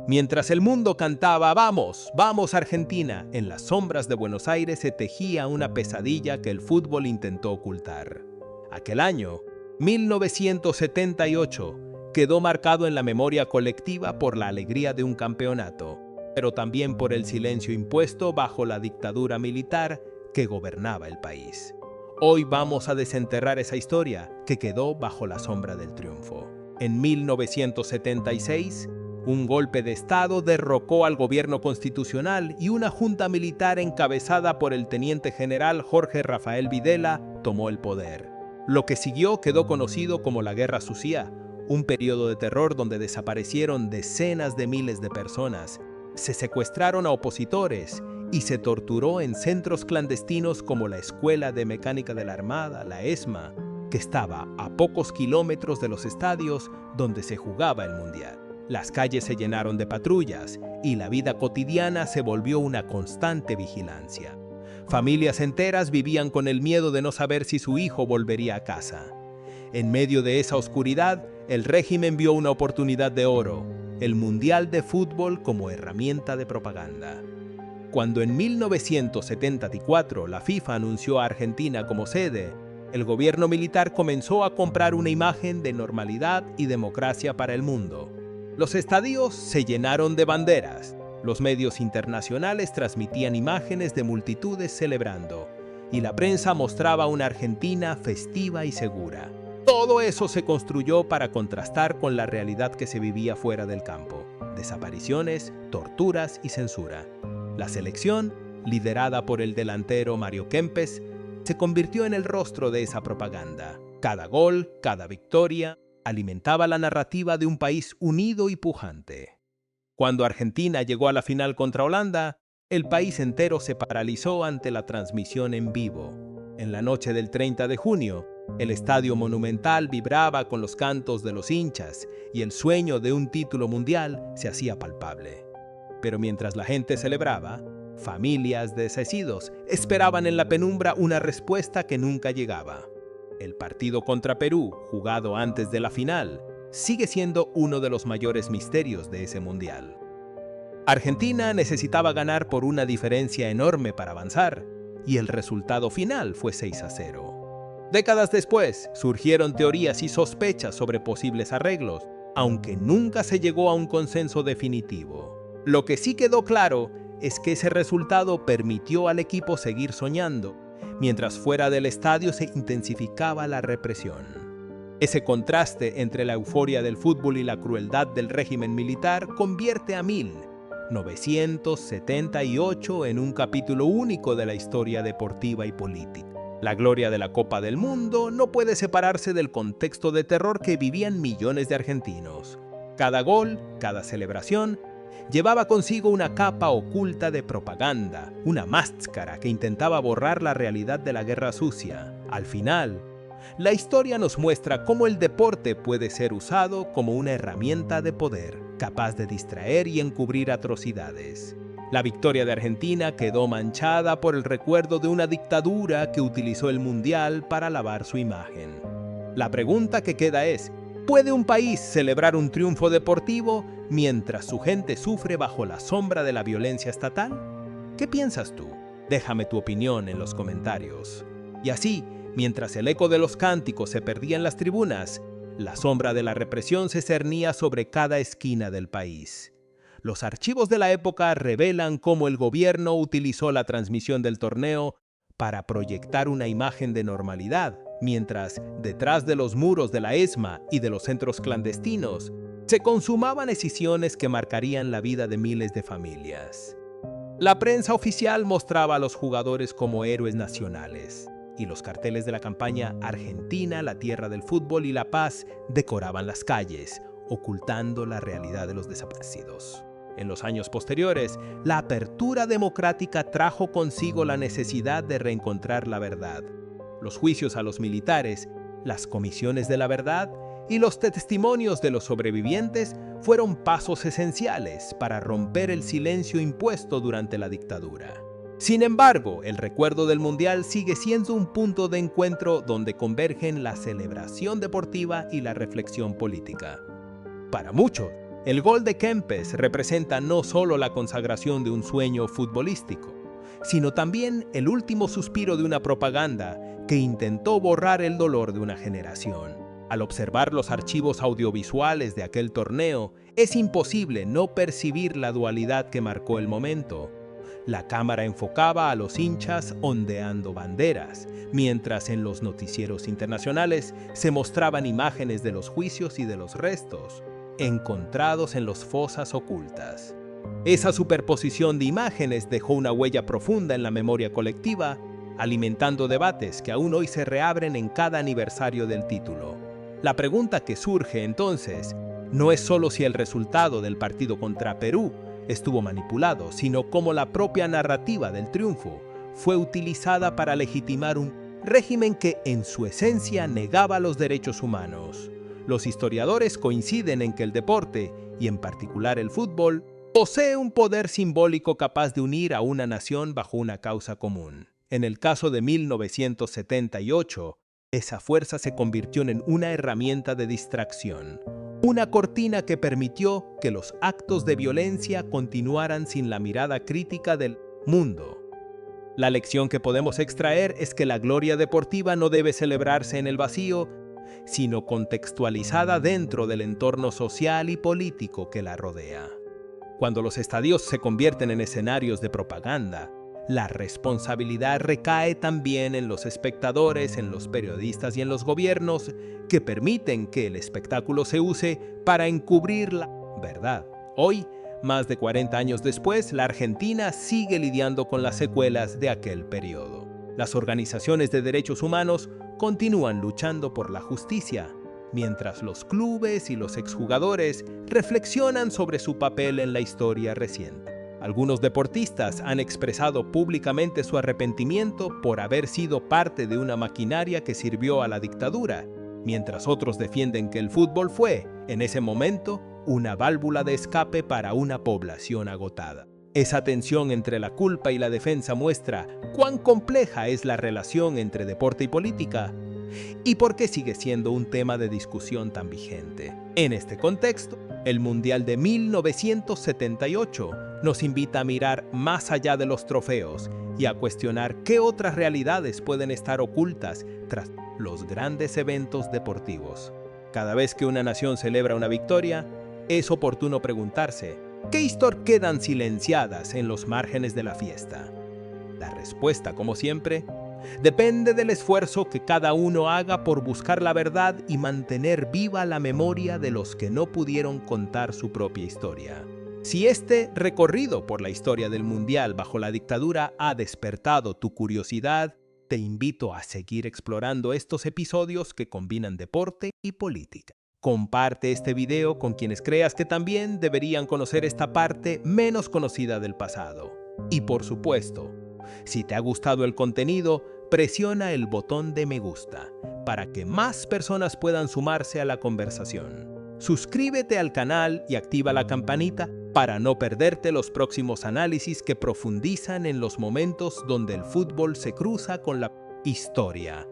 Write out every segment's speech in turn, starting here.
Mientras el mundo cantaba "Vamos, vamos Argentina", en las sombras de Buenos Aires se tejía una pesadilla que el fútbol intentó ocultar. Aquel año, 1978, quedó marcado en la memoria colectiva por la alegría de un campeonato, pero también por el silencio impuesto bajo la dictadura militar que gobernaba el país. Hoy vamos a desenterrar esa historia que quedó bajo la sombra del triunfo. En 1976, un golpe de Estado derrocó al gobierno constitucional y una junta militar encabezada por el teniente general Jorge Rafael Videla tomó el poder. Lo que siguió quedó conocido como la Guerra Sucia, un periodo de terror donde desaparecieron decenas de miles de personas, se secuestraron a opositores y se torturó en centros clandestinos como la Escuela de Mecánica de la Armada, la ESMA, que estaba a pocos kilómetros de los estadios donde se jugaba el Mundial. Las calles se llenaron de patrullas y la vida cotidiana se volvió una constante vigilancia. Familias enteras vivían con el miedo de no saber si su hijo volvería a casa. En medio de esa oscuridad, el régimen vio una oportunidad de oro, el Mundial de Fútbol como herramienta de propaganda. Cuando en 1974 la FIFA anunció a Argentina como sede, el gobierno militar comenzó a comprar una imagen de normalidad y democracia para el mundo. Los estadios se llenaron de banderas, los medios internacionales transmitían imágenes de multitudes celebrando, y la prensa mostraba una Argentina festiva y segura. Todo eso se construyó para contrastar con la realidad que se vivía fuera del campo: desapariciones, torturas y censura. La selección, liderada por el delantero Mario Kempes, se convirtió en el rostro de esa propaganda. Cada gol, cada victoria, alimentaba la narrativa de un país unido y pujante. Cuando Argentina llegó a la final contra Holanda, el país entero se paralizó ante la transmisión en vivo. En la noche del 30 de junio, el Estadio Monumental vibraba con los cantos de los hinchas y el sueño de un título mundial se hacía palpable. Pero mientras la gente celebraba, familias de desasidos esperaban en la penumbra una respuesta que nunca llegaba. El partido contra Perú, jugado antes de la final, sigue siendo uno de los mayores misterios de ese mundial. Argentina necesitaba ganar por una diferencia enorme para avanzar, y el resultado final fue 6-0. Décadas después, surgieron teorías y sospechas sobre posibles arreglos, aunque nunca se llegó a un consenso definitivo. Lo que sí quedó claro es que ese resultado permitió al equipo seguir soñando, mientras fuera del estadio se intensificaba la represión. Ese contraste entre la euforia del fútbol y la crueldad del régimen militar convierte a 1978 en un capítulo único de la historia deportiva y política. La gloria de la Copa del Mundo no puede separarse del contexto de terror que vivían millones de argentinos. Cada gol, cada celebración, llevaba consigo una capa oculta de propaganda, una máscara que intentaba borrar la realidad de la guerra sucia. Al final, la historia nos muestra cómo el deporte puede ser usado como una herramienta de poder, capaz de distraer y encubrir atrocidades. La victoria de Argentina quedó manchada por el recuerdo de una dictadura que utilizó el Mundial para lavar su imagen. La pregunta que queda es: ¿puede un país celebrar un triunfo deportivo mientras su gente sufre bajo la sombra de la violencia estatal? ¿Qué piensas tú? Déjame tu opinión en los comentarios. Y así, mientras el eco de los cánticos se perdía en las tribunas, la sombra de la represión se cernía sobre cada esquina del país. Los archivos de la época revelan cómo el gobierno utilizó la transmisión del torneo para proyectar una imagen de normalidad, mientras, detrás de los muros de la ESMA y de los centros clandestinos, se consumaban decisiones que marcarían la vida de miles de familias. La prensa oficial mostraba a los jugadores como héroes nacionales, y los carteles de la campaña Argentina, la tierra del fútbol y la paz decoraban las calles, ocultando la realidad de los desaparecidos. En los años posteriores, la apertura democrática trajo consigo la necesidad de reencontrar la verdad. Los juicios a los militares, las comisiones de la verdad y los testimonios de los sobrevivientes fueron pasos esenciales para romper el silencio impuesto durante la dictadura. Sin embargo, el recuerdo del Mundial sigue siendo un punto de encuentro donde convergen la celebración deportiva y la reflexión política. Para muchos, El gol de Kempes representa no solo la consagración de un sueño futbolístico, sino también el último suspiro de una propaganda que intentó borrar el dolor de una generación. Al observar los archivos audiovisuales de aquel torneo, es imposible no percibir la dualidad que marcó el momento. La cámara enfocaba a los hinchas ondeando banderas, mientras en los noticieros internacionales se mostraban imágenes de los juicios y de los restos, encontrados en las fosas ocultas. Esa superposición de imágenes dejó una huella profunda en la memoria colectiva, alimentando debates que aún hoy se reabren en cada aniversario del título. La pregunta que surge entonces no es solo si el resultado del partido contra Perú estuvo manipulado, sino cómo la propia narrativa del triunfo fue utilizada para legitimar un régimen que en su esencia negaba los derechos humanos. Los historiadores coinciden en que el deporte, y en particular el fútbol, posee un poder simbólico capaz de unir a una nación bajo una causa común. En el caso de 1978, esa fuerza se convirtió en una herramienta de distracción, una cortina que permitió que los actos de violencia continuaran sin la mirada crítica del mundo. La lección que podemos extraer es que la gloria deportiva no debe celebrarse en el vacío, sino contextualizada dentro del entorno social y político que la rodea. Cuando los estadios se convierten en escenarios de propaganda, la responsabilidad recae también en los espectadores, en los periodistas y en los gobiernos que permiten que el espectáculo se use para encubrir la verdad. Hoy, más de 40 años después, la Argentina sigue lidiando con las secuelas de aquel periodo. Las organizaciones de derechos humanos continúan luchando por la justicia, mientras los clubes y los exjugadores reflexionan sobre su papel en la historia reciente. Algunos deportistas han expresado públicamente su arrepentimiento por haber sido parte de una maquinaria que sirvió a la dictadura, mientras otros defienden que el fútbol fue, en ese momento, una válvula de escape para una población agotada. Esa tensión entre la culpa y la defensa muestra cuán compleja es la relación entre deporte y política, y por qué sigue siendo un tema de discusión tan vigente. En este contexto, el Mundial de 1978 nos invita a mirar más allá de los trofeos y a cuestionar qué otras realidades pueden estar ocultas tras los grandes eventos deportivos. Cada vez que una nación celebra una victoria, es oportuno preguntarse, ¿qué historias quedan silenciadas en los márgenes de la fiesta? La respuesta, como siempre, depende del esfuerzo que cada uno haga por buscar la verdad y mantener viva la memoria de los que no pudieron contar su propia historia. Si este recorrido por la historia del Mundial bajo la dictadura ha despertado tu curiosidad, te invito a seguir explorando estos episodios que combinan deporte y política. Comparte este video con quienes creas que también deberían conocer esta parte menos conocida del pasado. Y por supuesto, si te ha gustado el contenido, presiona el botón de me gusta para que más personas puedan sumarse a la conversación. Suscríbete al canal y activa la campanita para no perderte los próximos análisis que profundizan en los momentos donde el fútbol se cruza con la historia.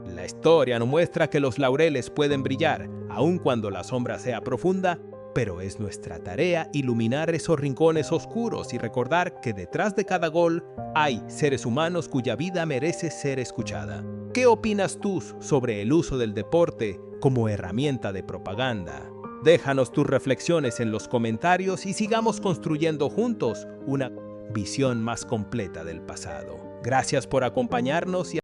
La historia nos muestra que los laureles pueden brillar, aun cuando la sombra sea profunda, pero es nuestra tarea iluminar esos rincones oscuros y recordar que detrás de cada gol hay seres humanos cuya vida merece ser escuchada. ¿Qué opinas tú sobre el uso del deporte como herramienta de propaganda? Déjanos tus reflexiones en los comentarios y sigamos construyendo juntos una visión más completa del pasado. Gracias por acompañarnos y